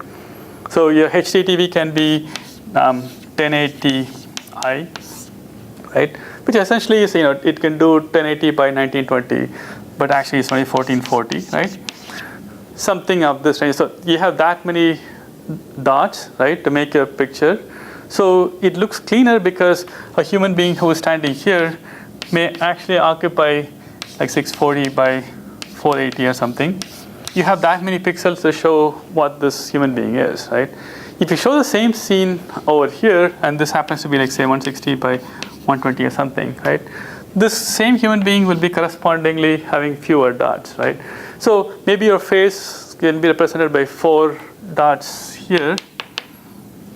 So your HD TV can be 1080i, right? Which essentially is, it can do 1080 by 1920, but actually it's only 1440, right? Something of this range. So you have that many dots, right, to make your picture. So it looks cleaner because a human being who is standing here may actually occupy like 640 by 480 or something. You have that many pixels to show what this human being is, right? If you show the same scene over here, and this happens to be like say 160 by 120 or something, right? This same human being will be correspondingly having fewer dots, right? So maybe your face can be represented by 4 dots here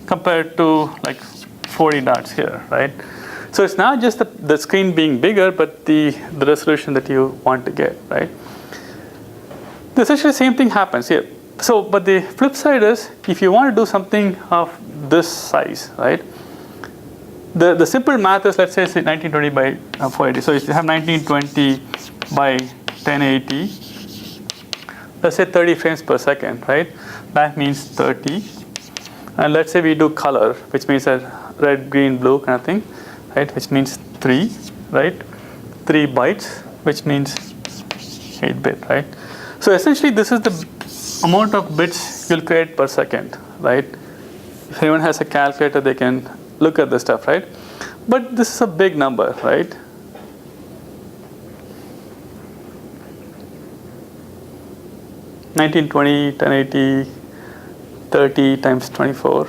compared to like 40 dots here, right? So it's not just the screen being bigger, but the resolution that you want to get, right? Essentially the same thing happens here. So, but the flip side is, if you want to do something of this size, right? The simple math is, let's say it's 1920 by 480. So if you have 1920 by 1080, let's say 30 frames per second, right? That means 30. And let's say we do color, which means a red, green, blue kind of thing, right? Which means 3, right? 3 bytes, which means 8-bit, right? So essentially, this is the amount of bits you'll create per second, right? If anyone has a calculator, they can look at this stuff, right? But this is a big number, right? (1920, 1080, 30 times 24).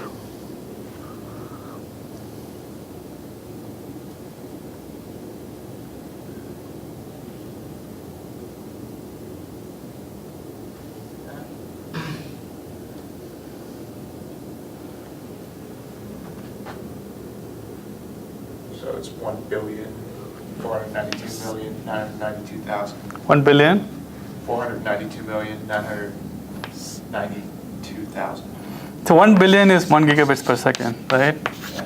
So it's 1,492,992,000. 1 billion. 492,992,000. So 1 billion is 1 gigabits per second, right? Yeah.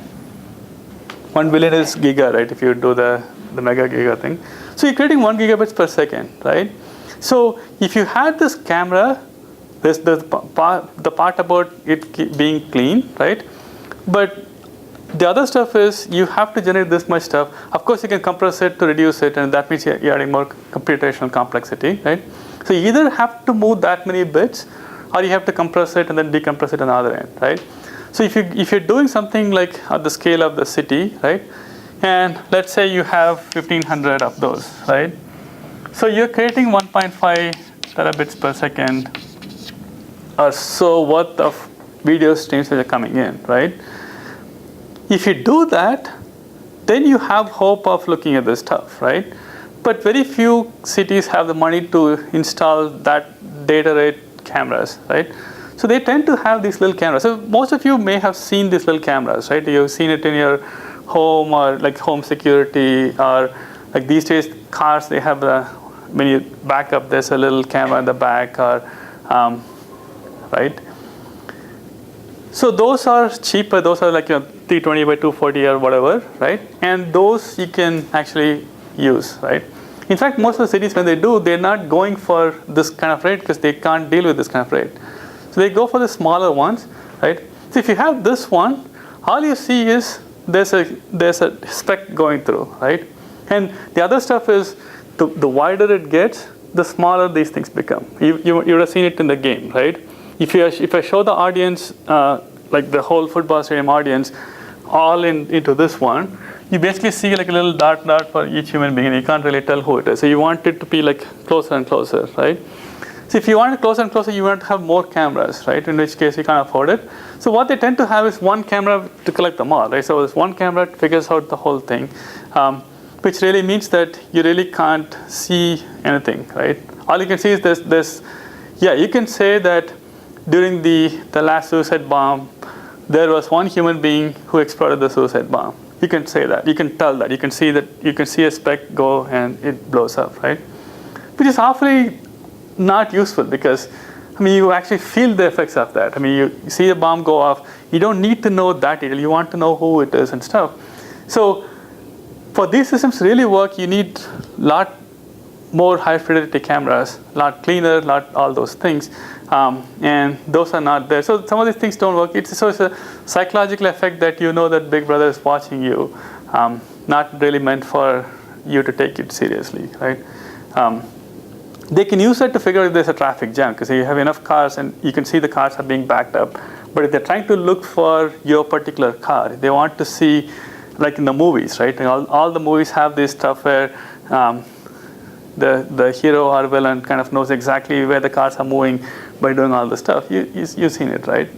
1 billion is giga, right? If you do the mega giga thing. So you're creating 1 gigabits per second, right? So if you had this camera, the part about it being clean, right? But the other stuff is you have to generate this much stuff. Of course, you can compress it to reduce it, and that means you're adding more computational complexity, right? So you either have to move that many bits, or you have to compress it and then decompress it on the other end, right? So if you're doing something like at the scale of the city, right? And let's say you have 1,500 of those, right? So you're creating 1.5 terabits per second or so worth of video streams that are coming in, right? If you do that, then you have hope of looking at this stuff, right? But very few cities have the money to install that data rate cameras, right? So they tend to have these little cameras. So most of you may have seen these little cameras, right? You've seen it in your home or like home security, or like these days cars, they have when you back up, there's a little camera in the back, or right? So those are cheaper. Those are like 320 by 240 or whatever, right? And those you can actually use, right? In fact, most of the cities, when they do, they're not going for this kind of rate because they can't deal with this kind of rate. So they go for the smaller ones, right? So if you have this one, all you see is there's a spec going through, right? And the other stuff is the wider it gets, the smaller these things become. You would have seen it in the game, right? If I show the audience, like the whole football stadium audience, all into this one, you basically see like a little dot for each human being, and you can't really tell who it is. So you want it to be like closer and closer, right? So if you want it closer and closer, you want to have more cameras, right? In which case you can't afford it. So what they tend to have is one camera to collect them all, right? So this one camera figures out the whole thing, which really means that you really can't see anything, right? All you can see is this. Yeah, you can say that during the last suicide bomb, there was one human being who exploded the suicide bomb. You can say that. You can tell that. You can see that. You can see a speck go and it blows up, right? Which is awfully not useful because, I mean, you actually feel the effects of that. I mean, you see a bomb go off. You don't need to know that detail. You want to know who it is and stuff. So for these systems to really work, you need a lot more high fidelity cameras, a lot cleaner, lot all those things. And those are not there. So some of these things don't work. It's a psychological effect that you know that Big Brother is watching you, not really meant for you to take it seriously, right? They can use that to figure out if there's a traffic jam because you have enough cars and you can see the cars are being backed up. But if they're trying to look for your particular car, they want to see, like in the movies, right? And all the movies have this stuff where the hero or villain kind of knows exactly where the cars are moving by doing all the stuff. You've seen it, right?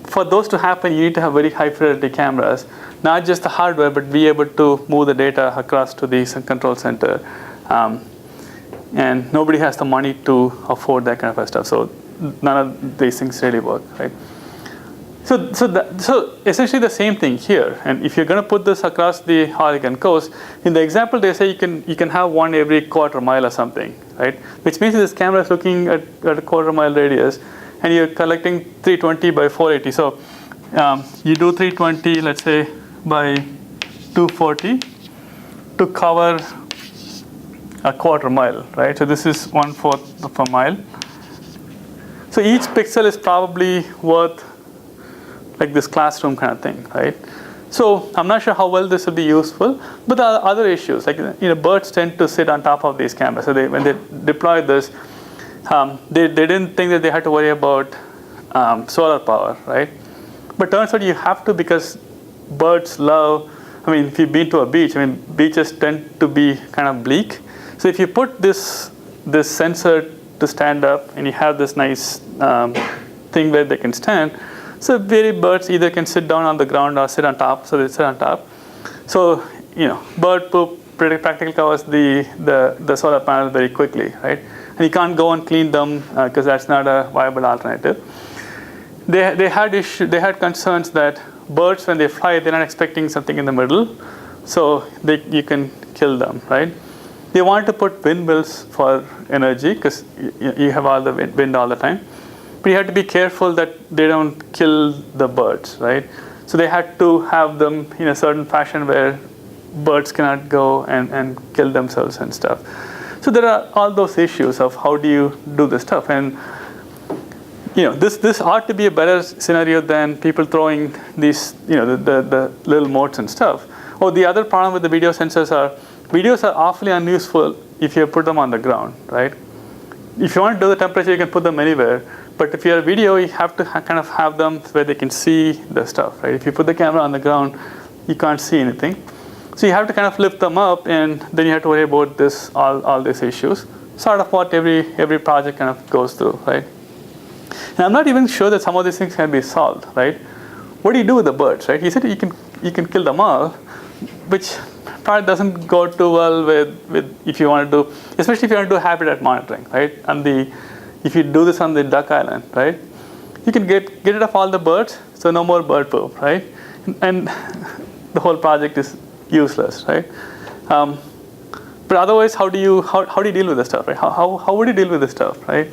For those to happen, you need to have very high fidelity cameras, not just the hardware, but be able to move the data across to the control center. And nobody has the money to afford that kind of stuff. So none of these things really work, right? So essentially the same thing here. And if you're going to put this across the Oregon coast, in the example they say you can have one every quarter mile or something, right? Which means this camera is looking at a quarter mile radius, and you're collecting 320 by 480. So you do 320, let's say, by 240 to cover a quarter mile, right? So this is 1/4 of a mile. So each pixel is probably worth like this classroom kind of thing, right? So I'm not sure how well this will be useful, but there are other issues. Like, birds tend to sit on top of these cameras. So when they deployed this, they didn't think that they had to worry about solar power, right? But turns out you have to because birds love. I mean, if you've been to a beach, I mean, beaches tend to be kind of bleak. So if you put this sensor to stand up and you have this nice thing where they can stand, so very birds either can sit down on the ground or sit on top. So they sit on top. So bird poop practically covers the solar panel very quickly, right? And you can't go and clean them because that's not a viable alternative. They had concerns that birds when they fly they're not expecting something in the middle, so you can kill them, right? They want to put windmills for energy because you have all the wind all the time. But you have to be careful that they don't kill the birds, right? So they had to have them in a certain fashion where birds cannot go and kill themselves and stuff. So there are all those issues of how do you do this stuff. And this ought to be a better scenario than people throwing these, the little motes and stuff. Oh, the other problem with the video sensors are videos are awfully unuseful if you put them on the ground, right? If you want to do the temperature, you can put them anywhere. But if you're a video, you have to kind of have them where they can see the stuff, right? If you put the camera on the ground, you can't see anything. So you have to kind of lift them up, and then you have to worry about all these issues. Sort of what every project kind of goes through, right? And I'm not even sure that some of these things can be solved, right? What do you do with the birds, right? He said you can kill them all, which probably doesn't go too well with if you want to do, especially if you want to do habitat monitoring, right? If you do this on the duck island, right? You can get rid of all the birds, so no more bird poop, right? And the whole project is useless, right? But otherwise, how do you deal with this stuff, right? How would you deal with this stuff, right?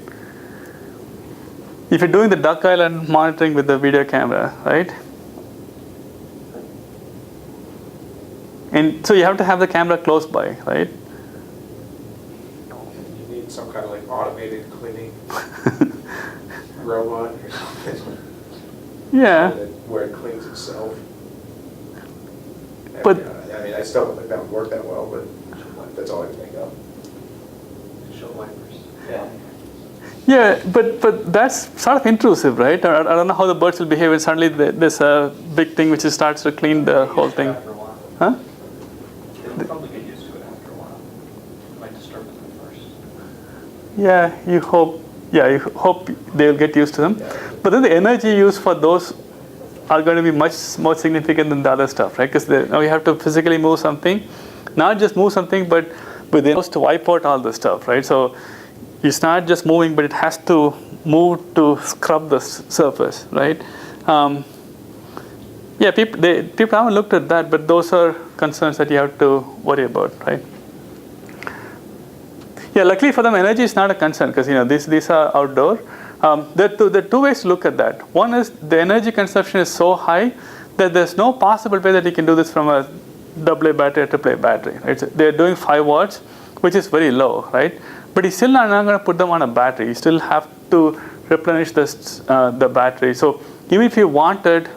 If you're doing the duck island monitoring with the video camera, right? And so you have to have the camera close by, right? You need some kind of like automated cleaning robot or something. Yeah. Where it cleans itself. But I mean, I still don't think that would work that well, but that's all I can think of. Show wipers. Yeah. yeah, but that's sort of intrusive, right? I don't know how the birds will behave, and suddenly there's a big thing which starts to clean the whole thing. After a while. Huh? They'll probably get used to it after a while. It might disturb them at first. Yeah, you hope. Yeah, you hope they'll get used to them. But then the energy used for those are going to be much more significant than the other stuff, right? Because now you have to physically move something, not just move something, but within to wipe out all the stuff, right? So it's not just moving, but it has to move to scrub the surface, right? Yeah, people haven't looked at that, but those are concerns that you have to worry about, right? Yeah, luckily for them, energy is not a concern because these are outdoor. There are two ways to look at that. One is the energy consumption is so high that there's no possible way that you can do this from a AA battery or AAA battery. Right? So they're doing 5 watts, which is very low, right? But you still not going to put them on a battery. You still have to replenish the battery. So even if you wanted,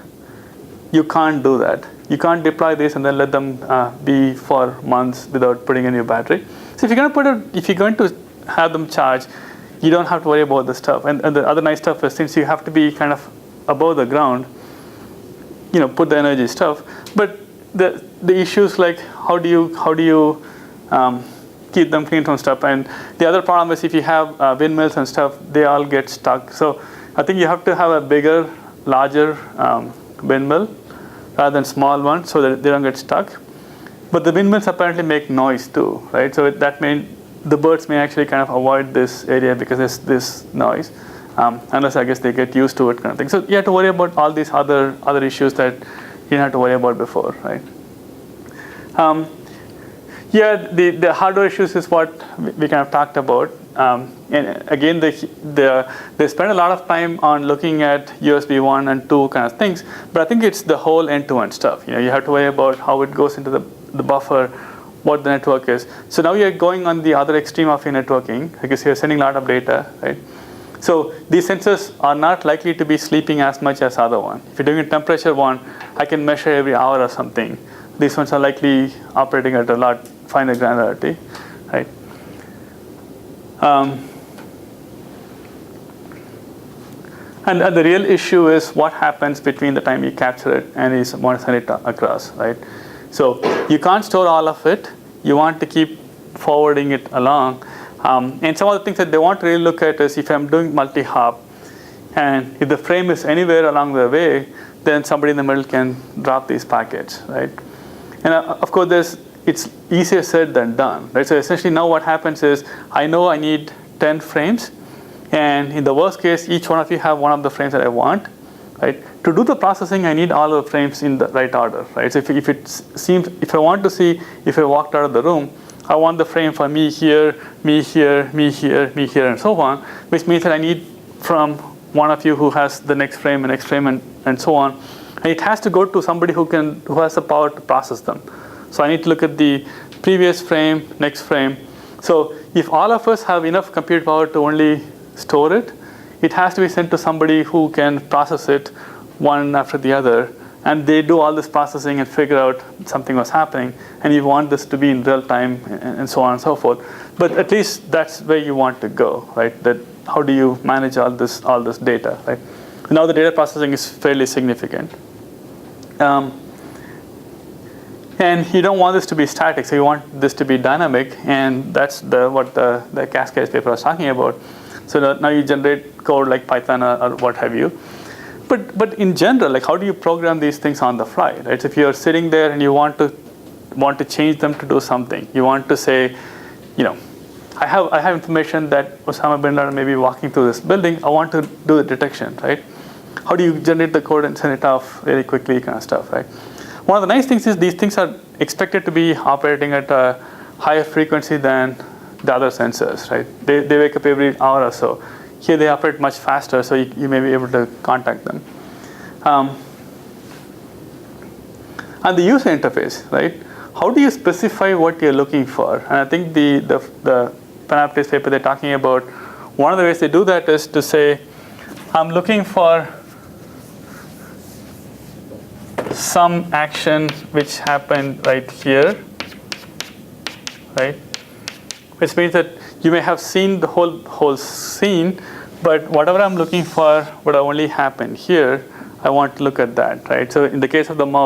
you can't do that. You can't deploy this and then let them be for months without putting a new battery. So if you're going to have them charge, you don't have to worry about the stuff. And the other nice stuff is since you have to be kind of above the ground, put the energy stuff. But the issues like how do you keep them clean from stuff? And the other problem is if you have windmills and stuff, they all get stuck. So I think you have to have a bigger, larger windmill rather than small ones so that they don't get stuck. But the windmills apparently make noise too, right? So that means the birds may actually kind of avoid this area because there's this noise, unless I guess they get used to it kind of thing. So you have to worry about all these other issues that you didn't have to worry about before, right? Yeah, the hardware issues is what we kind of talked about. And again, they spend a lot of time on looking at USB 1 and 2 kind of things, but I think it's the whole end-to-end stuff. You have to worry about how it goes into the buffer, what the network is. So now you're going on the other extreme of your networking because you're sending a lot of data, right? So these sensors are not likely to be sleeping as much as other one. If you're doing a temperature one, I can measure every hour or something. These ones are likely operating at a lot finer granularity, right? And the real issue is what happens between the time you capture it and you want to send it across, right? So you can't store all of it. You want to keep forwarding it along. And some of the things that they want to really look at is if I'm doing multi-hop, and if the frame is anywhere along the way, then somebody in the middle can drop these packets, right? And of course, it's easier said than done, right? So essentially now what happens is I know I need 10 frames, and in the worst case, each one of you have one of the frames that I want, right? To do the processing, I need all the frames in the right order, right? So if I want to see if I walked out of the room, I want the frame for me here, me here, me here, me here, and so on, which means that I need from one of you who has the next frame, and so on. And it has to go to somebody who has the power to process them. So I need to look at the previous frame, next frame. So if all of us have enough compute power to only store it, it has to be sent to somebody who can process it one after the other. And they do all this processing and figure out something was happening. And you want this to be in real time and so on and so forth. But at least that's where you want to go, right? That how do you manage all this data, right? Now the data processing is fairly significant. And you don't want this to be static, so you want this to be dynamic, and that's what the Cascade paper was talking about. So now you generate code like Python or what have you. But in general, like how do you program these things on the fly, right? So if you're sitting there and you want to change them to do something, you want to say, I have information that Osama bin Laden may be walking through this building. I want to do the detection, right? How do you generate the code and send it off very quickly, kind of stuff, right? One of the nice things is these things are expected to be operating at a higher frequency than the other sensors, right? They wake up every hour or so. Here they operate much faster, so you may be able to contact them. And the user interface, right? How do you specify what you're looking for? And I think the Panoptes paper they're talking about, one of the ways they do that is to say, I'm looking for some action which happened right here, right? Which means that you may have seen the whole scene, but whatever I'm looking for would have only happened here. I want to look at that, right? So in the case of the mouse,